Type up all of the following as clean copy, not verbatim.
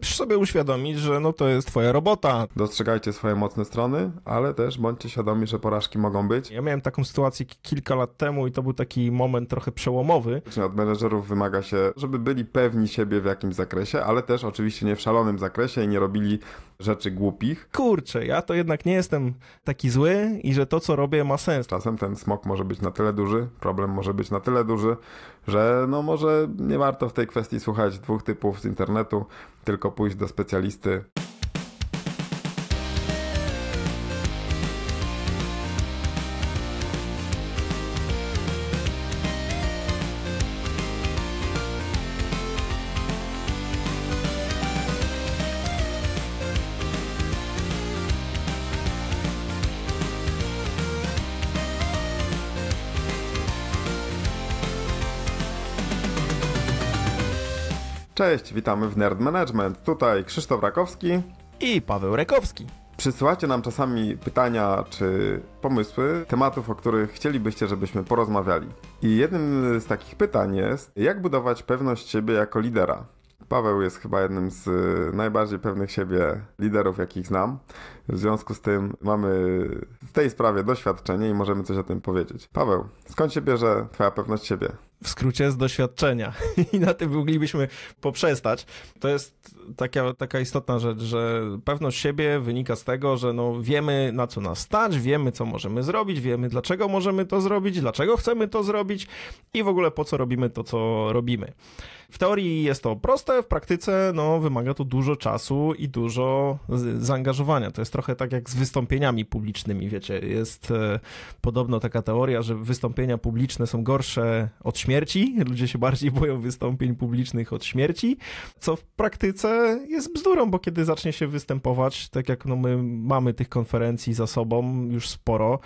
Musisz sobie uświadomić, że no to jest twoja robota. Dostrzegajcie swoje mocne strony, ale też bądźcie świadomi, że porażki mogą być. Ja miałem taką sytuację kilka lat temu i to był taki moment trochę przełomowy. Od menedżerów wymaga się, żeby byli pewni siebie w jakimś zakresie, ale też oczywiście nie w szalonym zakresie i nie robili rzeczy głupich. Kurczę, ja to jednak nie jestem taki zły i że to, co robię, ma sens. Czasem ten smok może być na tyle duży, problem może być na tyle duży, że no może nie warto w tej kwestii słuchać dwóch typów z internetu, tylko pójść do specjalisty. Cześć, witamy w Nerd Management. Tutaj Krzysztof Rakowski i Paweł Rekowski. Przysyłacie nam czasami pytania czy pomysły tematów, o których chcielibyście, żebyśmy porozmawiali. I jednym z takich pytań jest, jak budować pewność siebie jako lidera? Paweł jest chyba jednym z najbardziej pewnych siebie liderów, jakich znam. W związku z tym mamy w tej sprawie doświadczenie i możemy coś o tym powiedzieć. Paweł, skąd się bierze twoja pewność siebie? W skrócie z doświadczenia. I na tym moglibyśmy poprzestać. To jest taka istotna rzecz, że pewność siebie wynika z tego, że no wiemy, na co nas stać, wiemy, co możemy zrobić, wiemy, dlaczego możemy to zrobić, dlaczego chcemy to zrobić i w ogóle po co robimy to, co robimy. W teorii jest to proste, w praktyce no, wymaga to dużo czasu i dużo zaangażowania. To jest trochę tak jak z wystąpieniami publicznymi, wiecie. Jest podobno taka teoria, że wystąpienia publiczne są gorsze od śmierci. Ludzie się bardziej boją wystąpień publicznych od śmierci, co w praktyce jest bzdurą, bo kiedy zacznie się występować, tak jak no, my mamy tych konferencji za sobą już sporo,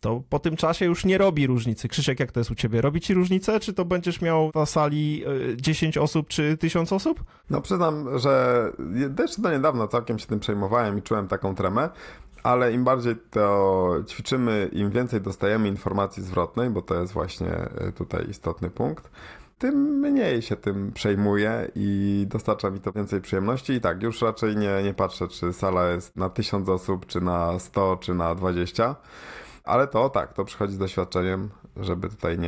to po tym czasie już nie robi różnicy. Krzysiek, jak to jest u ciebie? Robi ci różnicę, czy to będziesz miał na sali 10 osób, czy 1000 osób? No przyznam, że jeszcze do niedawna całkiem się tym przejmowałem i czułem taką tremę, ale im bardziej to ćwiczymy, im więcej dostajemy informacji zwrotnej, bo to jest właśnie tutaj istotny punkt, tym mniej się tym przejmuję i dostarcza mi to więcej przyjemności. I tak, już raczej nie patrzę, czy sala jest na 1000 osób, czy na 100, czy na 20. Ale to tak, to przychodzi z doświadczeniem, żeby tutaj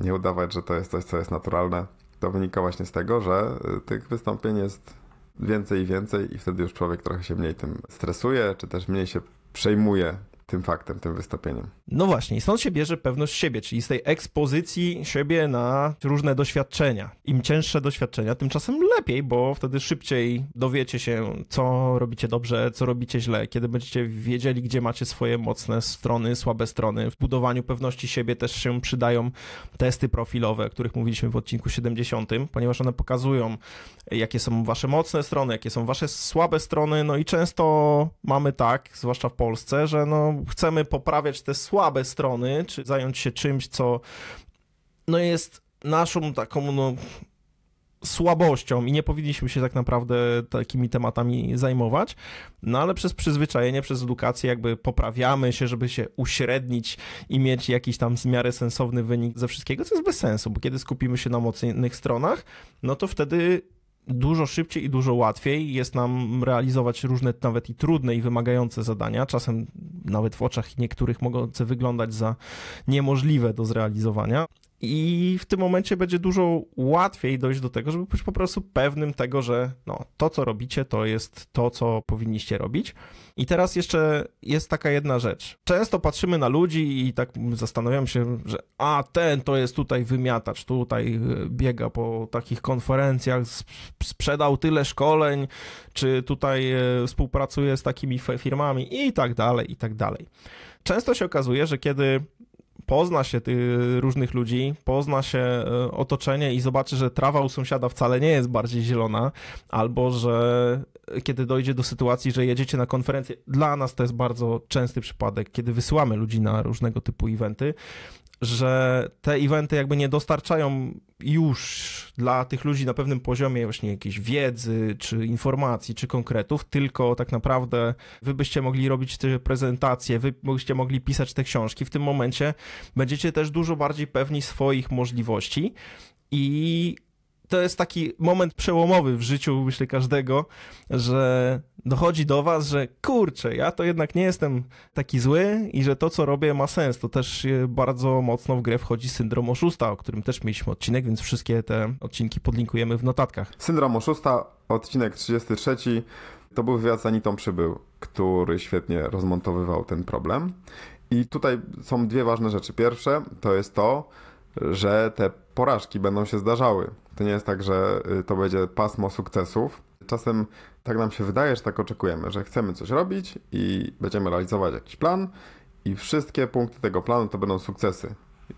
nie udawać, że to jest coś, co jest naturalne. To wynika właśnie z tego, że tych wystąpień jest więcej i więcej i wtedy już człowiek trochę się mniej tym stresuje, czy też mniej się przejmuje tym faktem, tym wystąpieniem. No właśnie, i stąd się bierze pewność siebie, czyli z tej ekspozycji siebie na różne doświadczenia. Im cięższe doświadczenia, tymczasem lepiej, bo wtedy szybciej dowiecie się, co robicie dobrze, co robicie źle, kiedy będziecie wiedzieli, gdzie macie swoje mocne strony, słabe strony. W budowaniu pewności siebie też się przydają testy profilowe, o których mówiliśmy w odcinku 70, ponieważ one pokazują, jakie są wasze mocne strony, jakie są wasze słabe strony, no i często mamy tak, zwłaszcza w Polsce, że no chcemy poprawiać te słabe strony, czy zająć się czymś, co no jest naszą taką no słabością i nie powinniśmy się tak naprawdę takimi tematami zajmować, no ale przez przyzwyczajenie, przez edukację jakby poprawiamy się, żeby się uśrednić i mieć jakiś tam w miarę sensowny wynik ze wszystkiego, co jest bez sensu, bo kiedy skupimy się na mocnych stronach, no to wtedy dużo szybciej i dużo łatwiej jest nam realizować różne nawet i trudne i wymagające zadania, czasem nawet w oczach niektórych mogące wyglądać za niemożliwe do zrealizowania. I w tym momencie będzie dużo łatwiej dojść do tego, żeby być po prostu pewnym tego, że no, to, co robicie, to jest to, co powinniście robić. I teraz jeszcze jest taka jedna rzecz. Często patrzymy na ludzi i tak zastanawiam się, że ten to jest tutaj wymiatacz, tutaj biega po takich konferencjach, sprzedał tyle szkoleń, czy tutaj współpracuje z takimi firmami i tak dalej, i tak dalej. Często się okazuje, że kiedy pozna się tych różnych ludzi, pozna się otoczenie i zobaczy, że trawa u sąsiada wcale nie jest bardziej zielona, albo że kiedy dojdzie do sytuacji, że jedziecie na konferencję, dla nas to jest bardzo częsty przypadek, kiedy wysyłamy ludzi na różnego typu eventy, że te eventy jakby nie dostarczają już dla tych ludzi na pewnym poziomie właśnie jakiejś wiedzy, czy informacji, czy konkretów, tylko tak naprawdę wy byście mogli robić te prezentacje, wy byście mogli pisać te książki. W tym momencie będziecie też dużo bardziej pewni swoich możliwości i to jest taki moment przełomowy w życiu, myślę, każdego, że dochodzi do was, że kurczę, ja to jednak nie jestem taki zły i że to, co robię, ma sens. To też bardzo mocno w grę wchodzi syndrom oszusta, o którym też mieliśmy odcinek, więc wszystkie te odcinki podlinkujemy w notatkach. Syndrom oszusta, odcinek 33, to był wywiad z Anitą Przybył, który świetnie rozmontowywał ten problem. I tutaj są dwie ważne rzeczy. Pierwsze to jest to, że te porażki będą się zdarzały. To nie jest tak, że to będzie pasmo sukcesów. Czasem tak nam się wydaje, że tak oczekujemy, że chcemy coś robić i będziemy realizować jakiś plan i wszystkie punkty tego planu to będą sukcesy.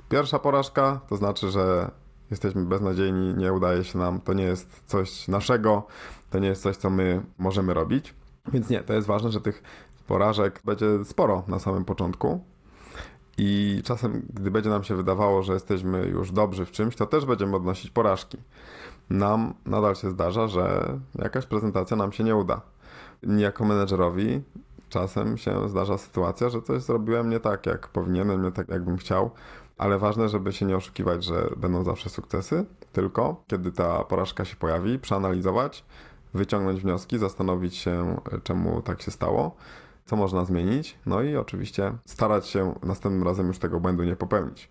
Pierwsza porażka to znaczy, że jesteśmy beznadziejni, nie udaje się nam, to nie jest coś naszego, to nie jest coś, co my możemy robić. Więc nie, to jest ważne, że tych porażek będzie sporo na samym początku. I czasem, gdy będzie nam się wydawało, że jesteśmy już dobrzy w czymś, to też będziemy odnosić porażki. Nam nadal się zdarza, że jakaś prezentacja nam się nie uda. Jako menedżerowi czasem się zdarza sytuacja, że coś zrobiłem nie tak, jak powinienem, nie tak, jakbym chciał, ale ważne, żeby się nie oszukiwać, że będą zawsze sukcesy, tylko kiedy ta porażka się pojawi, przeanalizować, wyciągnąć wnioski, zastanowić się, czemu tak się stało, co można zmienić, no i oczywiście starać się następnym razem już tego błędu nie popełnić.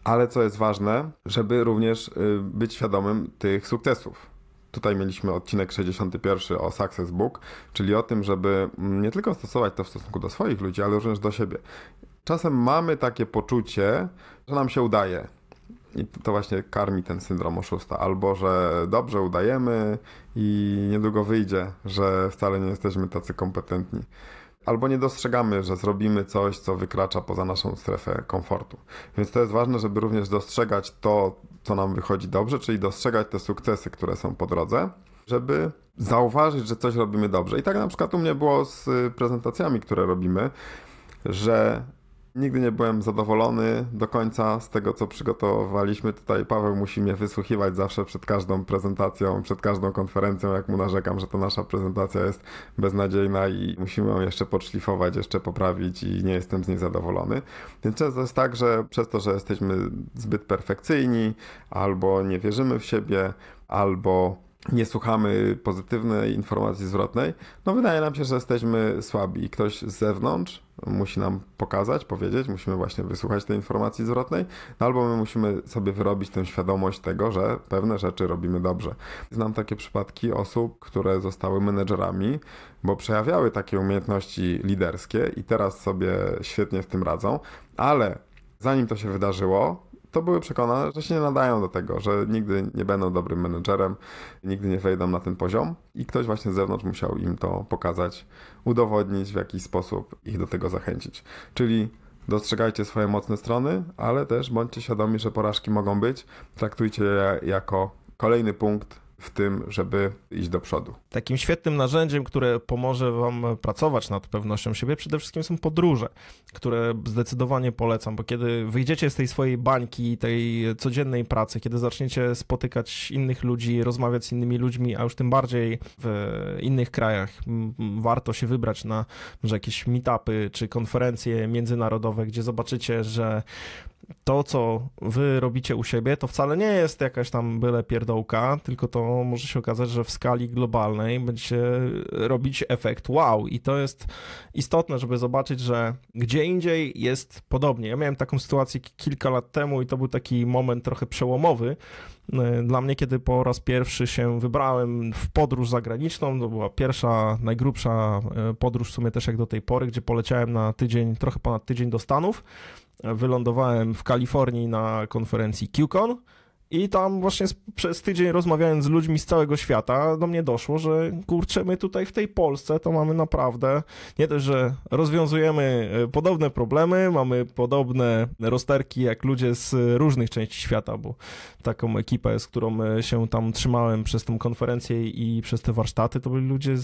Ale co jest ważne, żeby również być świadomym tych sukcesów. Tutaj mieliśmy odcinek 61 o Success Book, czyli o tym, żeby nie tylko stosować to w stosunku do swoich ludzi, ale również do siebie. Czasem mamy takie poczucie, że nam się udaje. I to właśnie karmi ten syndrom oszusta. Albo, że dobrze udajemy i niedługo wyjdzie, że wcale nie jesteśmy tacy kompetentni. Albo nie dostrzegamy, że zrobimy coś, co wykracza poza naszą strefę komfortu. Więc to jest ważne, żeby również dostrzegać to, co nam wychodzi dobrze, czyli dostrzegać te sukcesy, które są po drodze, żeby zauważyć, że coś robimy dobrze. I tak na przykład u mnie było z prezentacjami, które robimy, że nigdy nie byłem zadowolony do końca z tego, co przygotowaliśmy. Tutaj Paweł musi mnie wysłuchiwać zawsze przed każdą prezentacją, przed każdą konferencją, jak mu narzekam, że to nasza prezentacja jest beznadziejna i musimy ją jeszcze podszlifować, jeszcze poprawić i nie jestem z niej zadowolony. Więc często jest tak, że przez to, że jesteśmy zbyt perfekcyjni, albo nie wierzymy w siebie, albo nie słuchamy pozytywnej informacji zwrotnej, no wydaje nam się, że jesteśmy słabi i ktoś z zewnątrz musi nam pokazać, powiedzieć, musimy właśnie wysłuchać tej informacji zwrotnej, no albo my musimy sobie wyrobić tę świadomość tego, że pewne rzeczy robimy dobrze. Znam takie przypadki osób, które zostały menedżerami, bo przejawiały takie umiejętności liderskie i teraz sobie świetnie w tym radzą, ale zanim to się wydarzyło, to były przekonane, że się nie nadają do tego, że nigdy nie będą dobrym menedżerem, nigdy nie wejdą na ten poziom i ktoś właśnie z zewnątrz musiał im to pokazać, udowodnić, w jakiś sposób ich do tego zachęcić. Czyli dostrzegajcie swoje mocne strony, ale też bądźcie świadomi, że porażki mogą być, traktujcie je jako kolejny punkt w tym, żeby iść do przodu. Takim świetnym narzędziem, które pomoże wam pracować nad pewnością siebie, przede wszystkim są podróże, które zdecydowanie polecam, bo kiedy wyjdziecie z tej swojej bańki, tej codziennej pracy, kiedy zaczniecie spotykać innych ludzi, rozmawiać z innymi ludźmi, a już tym bardziej w innych krajach, warto się wybrać na może jakieś meetupy czy konferencje międzynarodowe, gdzie zobaczycie, że to, co wy robicie u siebie, to wcale nie jest jakaś tam byle pierdołka, tylko to może się okazać, że w skali globalnej będziecie robić efekt wow. I to jest istotne, żeby zobaczyć, że gdzie indziej jest podobnie. Ja miałem taką sytuację kilka lat temu i to był taki moment trochę przełomowy dla mnie, kiedy po raz pierwszy się wybrałem w podróż zagraniczną. To była pierwsza, najgrubsza podróż w sumie też jak do tej pory, gdzie poleciałem na tydzień, trochę ponad tydzień do Stanów. Wylądowałem w Kalifornii na konferencji QCon i tam właśnie przez tydzień rozmawiając z ludźmi z całego świata do mnie doszło, że kurczę, my tutaj w tej Polsce to mamy naprawdę nie dość, że rozwiązujemy podobne problemy, mamy podobne rozterki jak ludzie z różnych części świata, bo taką ekipę, z którą się tam trzymałem przez tą konferencję i przez te warsztaty, to byli ludzie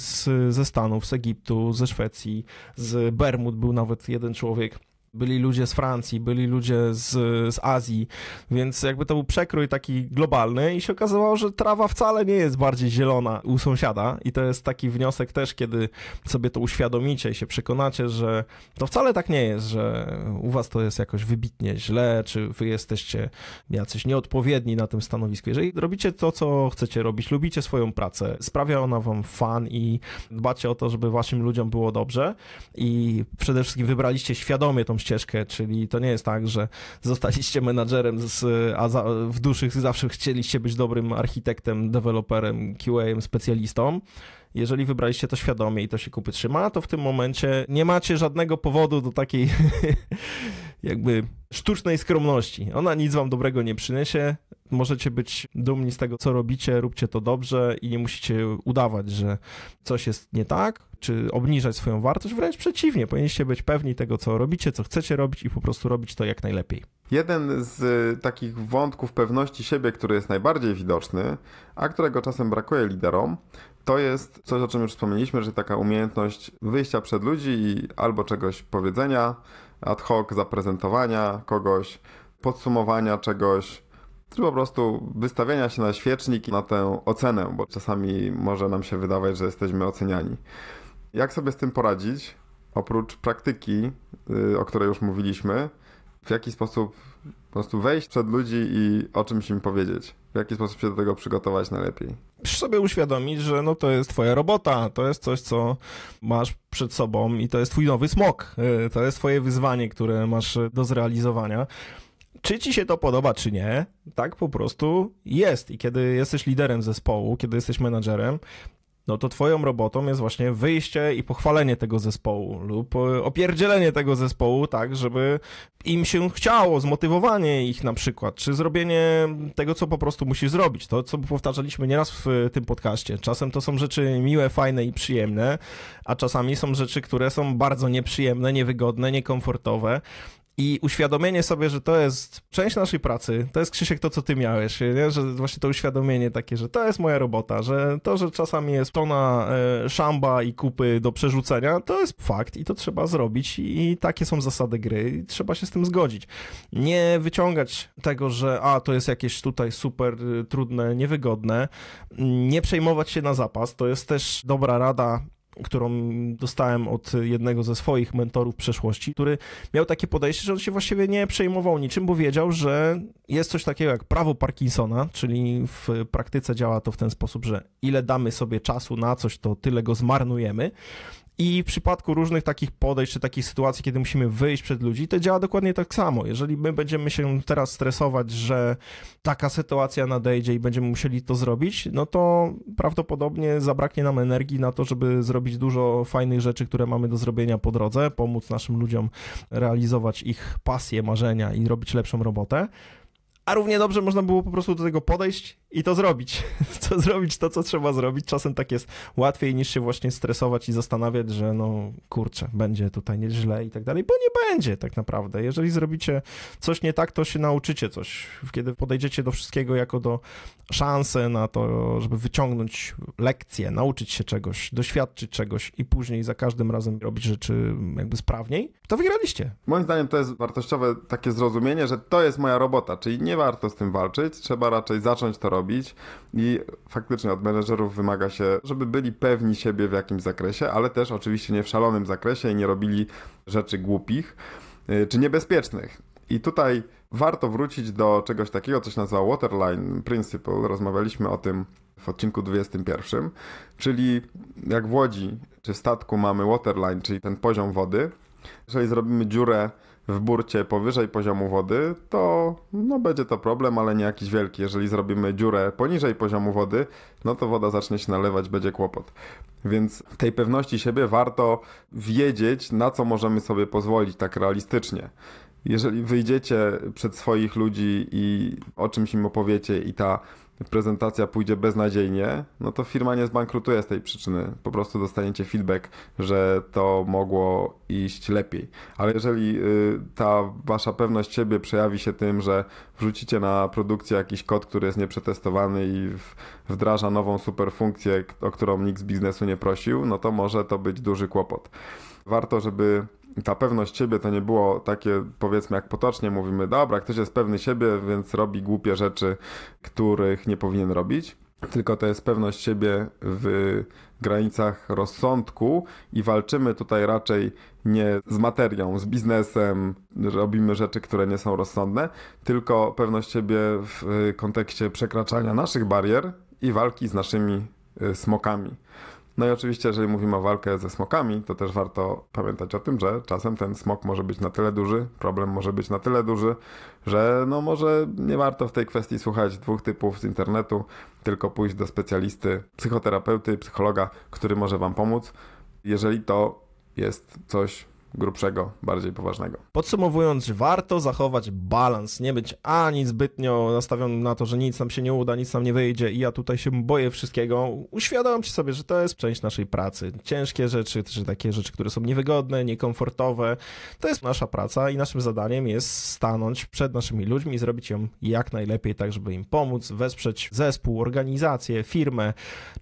ze Stanów, z Egiptu, ze Szwecji, z Bermud był nawet jeden człowiek. byli ludzie z Francji, byli ludzie z Azji, więc jakby to był przekrój taki globalny i się okazało, że trawa wcale nie jest bardziej zielona u sąsiada i to jest taki wniosek też, kiedy sobie to uświadomicie i się przekonacie, że to wcale tak nie jest, że u was to jest jakoś wybitnie źle, czy wy jesteście jacyś nieodpowiedni na tym stanowisku. Jeżeli robicie to, co chcecie robić, lubicie swoją pracę, sprawia ona wam fan i dbacie o to, żeby waszym ludziom było dobrze i przede wszystkim wybraliście świadomie tą ścieżkę, czyli to nie jest tak, że zostaliście menadżerem, a w duszy zawsze chcieliście być dobrym architektem, deweloperem, QA-em, specjalistą. Jeżeli wybraliście to świadomie i to się kupy trzyma, to w tym momencie nie macie żadnego powodu do takiej jakby sztucznej skromności. Ona nic wam dobrego nie przyniesie. Możecie być dumni z tego, co robicie, róbcie to dobrze i nie musicie udawać, że coś jest nie tak, czy obniżać swoją wartość. Wręcz przeciwnie, powinniście być pewni tego, co robicie, co chcecie robić i po prostu robić to jak najlepiej. Jeden z takich wątków pewności siebie, który jest najbardziej widoczny, a którego czasem brakuje liderom, to jest coś, o czym już wspomnieliśmy, że taka umiejętność wyjścia przed ludzi i albo czegoś powiedzenia, ad hoc zaprezentowania kogoś, podsumowania czegoś, czy po prostu wystawiania się na świecznik i na tę ocenę, bo czasami może nam się wydawać, że jesteśmy oceniani. Jak sobie z tym poradzić? Oprócz praktyki, o której już mówiliśmy, w jaki sposób po prostu wejść przed ludzi i o czymś im powiedzieć? W jaki sposób się do tego przygotować najlepiej? Musisz sobie uświadomić, że no to jest twoja robota, to jest coś, co masz przed sobą i to jest twój nowy smok. To jest twoje wyzwanie, które masz do zrealizowania. Czy ci się to podoba, czy nie, tak po prostu jest. I kiedy jesteś liderem zespołu, kiedy jesteś menadżerem, no to twoją robotą jest właśnie wyjście i pochwalenie tego zespołu lub opierdzielenie tego zespołu tak, żeby im się chciało, zmotywowanie ich na przykład, czy zrobienie tego, co po prostu musisz zrobić. To, co powtarzaliśmy nieraz w tym podcaście. Czasem to są rzeczy miłe, fajne i przyjemne, a czasami są rzeczy, które są bardzo nieprzyjemne, niewygodne, niekomfortowe. I uświadomienie sobie, że to jest część naszej pracy, to jest, Krzysiek, to, co ty miałeś, nie? Że właśnie to uświadomienie takie, że to jest moja robota, że to, że czasami jest tona szamba i kupy do przerzucenia, to jest fakt i to trzeba zrobić i takie są zasady gry i trzeba się z tym zgodzić. Nie wyciągać tego, że to jest jakieś tutaj super trudne, niewygodne, nie przejmować się na zapas, to jest też dobra rada, którą dostałem od jednego ze swoich mentorów w przeszłości, który miał takie podejście, że on się właściwie nie przejmował niczym, bo wiedział, że jest coś takiego jak prawo Parkinsona, czyli w praktyce działa to w ten sposób, że ile damy sobie czasu na coś, to tyle go zmarnujemy. I w przypadku różnych takich podejść, czy takich sytuacji, kiedy musimy wyjść przed ludzi, to działa dokładnie tak samo. Jeżeli my będziemy się teraz stresować, że taka sytuacja nadejdzie i będziemy musieli to zrobić, no to prawdopodobnie zabraknie nam energii na to, żeby zrobić dużo fajnych rzeczy, które mamy do zrobienia po drodze, pomóc naszym ludziom realizować ich pasje, marzenia i robić lepszą robotę. A równie dobrze można było po prostu do tego podejść i to zrobić. Zrobić to, co trzeba zrobić. Czasem tak jest łatwiej niż się właśnie stresować i zastanawiać, że no kurczę, będzie tutaj nieźle i tak dalej, bo nie będzie tak naprawdę. Jeżeli zrobicie coś nie tak, to się nauczycie coś. Kiedy podejdziecie do wszystkiego jako do szansy na to, żeby wyciągnąć lekcję, nauczyć się czegoś, doświadczyć czegoś i później za każdym razem robić rzeczy jakby sprawniej, to wygraliście. Moim zdaniem to jest wartościowe takie zrozumienie, że to jest moja robota, czyli nie warto z tym walczyć, trzeba raczej zacząć to robić i faktycznie od menedżerów wymaga się, żeby byli pewni siebie w jakimś zakresie, ale też oczywiście nie w szalonym zakresie i nie robili rzeczy głupich czy niebezpiecznych. I tutaj warto wrócić do czegoś takiego, co się nazywa Waterline Principle. Rozmawialiśmy o tym w odcinku 21, czyli jak w łodzi czy w statku mamy waterline, czyli ten poziom wody. Jeżeli zrobimy dziurę w burcie powyżej poziomu wody, to będzie to problem, ale nie jakiś wielki. Jeżeli zrobimy dziurę poniżej poziomu wody, no to woda zacznie się nalewać, będzie kłopot. Więc w tej pewności siebie warto wiedzieć, na co możemy sobie pozwolić tak realistycznie. Jeżeli wyjdziecie przed swoich ludzi i o czymś im opowiecie i ta prezentacja pójdzie beznadziejnie, no to firma nie zbankrutuje z tej przyczyny. Po prostu dostaniecie feedback, że to mogło iść lepiej. Ale jeżeli ta wasza pewność siebie przejawi się tym, że wrzucicie na produkcję jakiś kod, który jest nieprzetestowany i wdraża nową super funkcję, o którą nikt z biznesu nie prosił, no to może to być duży kłopot. Warto, żeby ta pewność siebie to nie było takie, powiedzmy, jak potocznie mówimy, dobra, ktoś jest pewny siebie, więc robi głupie rzeczy, których nie powinien robić, tylko to jest pewność siebie w granicach rozsądku i walczymy tutaj raczej nie z materią, z biznesem, robimy rzeczy, które nie są rozsądne, tylko pewność siebie w kontekście przekraczania naszych barier i walki z naszymi smokami. No i oczywiście, jeżeli mówimy o walkę ze smokami, to też warto pamiętać o tym, że czasem ten smok może być na tyle duży, problem może być na tyle duży, że no może nie warto w tej kwestii słuchać 2 typów z internetu, tylko pójść do specjalisty, psychoterapeuty, psychologa, który może wam pomóc, jeżeli to jest coś grubszego, bardziej poważnego. Podsumowując, warto zachować balans, nie być ani zbytnio nastawionym na to, że nic nam się nie uda, nic nam nie wyjdzie i ja tutaj się boję wszystkiego. Uświadomcie sobie, że to jest część naszej pracy. Ciężkie rzeczy, czy takie rzeczy, które są niewygodne, niekomfortowe, to jest nasza praca i naszym zadaniem jest stanąć przed naszymi ludźmi i zrobić ją jak najlepiej, tak żeby im pomóc, wesprzeć zespół, organizację, firmę,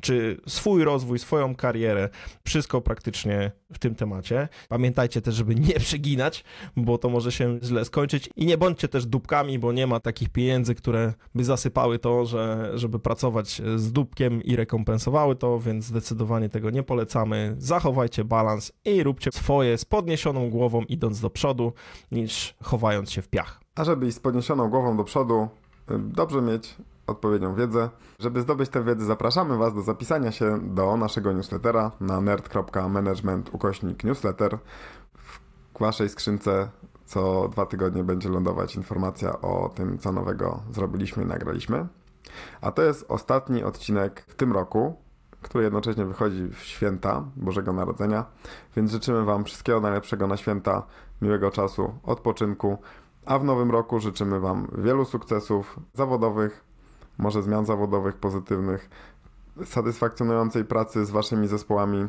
czy swój rozwój, swoją karierę. Wszystko praktycznie w tym temacie. Pamiętajcie też, żeby nie przeginać, bo to może się źle skończyć i nie bądźcie też dupkami, bo nie ma takich pieniędzy, które by zasypały to, żeby pracować z dupkiem i rekompensowały to, więc zdecydowanie tego nie polecamy. Zachowajcie balans i róbcie swoje z podniesioną głową, idąc do przodu, niż chowając się w piach. A żeby iść z podniesioną głową do przodu, dobrze mieć odpowiednią wiedzę. Żeby zdobyć tę wiedzę, zapraszamy Was do zapisania się do naszego newslettera na nerd.management/newsletter. W Waszej skrzynce co 2 tygodnie będzie lądować informacja o tym, co nowego zrobiliśmy i nagraliśmy. A to jest ostatni odcinek w tym roku, który jednocześnie wychodzi w święta Bożego Narodzenia, więc życzymy Wam wszystkiego najlepszego na święta, miłego czasu, odpoczynku, a w nowym roku życzymy Wam wielu sukcesów zawodowych, może zmian zawodowych pozytywnych, satysfakcjonującej pracy z Waszymi zespołami.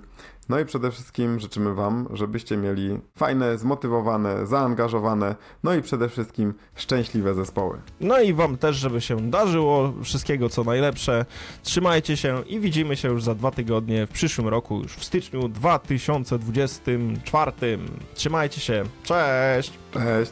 No i przede wszystkim życzymy Wam, żebyście mieli fajne, zmotywowane, zaangażowane, no i przede wszystkim szczęśliwe zespoły. No i Wam też, żeby się darzyło, wszystkiego co najlepsze. Trzymajcie się i widzimy się już za 2 tygodnie w przyszłym roku, już w styczniu 2024. Trzymajcie się. Cześć! Cześć!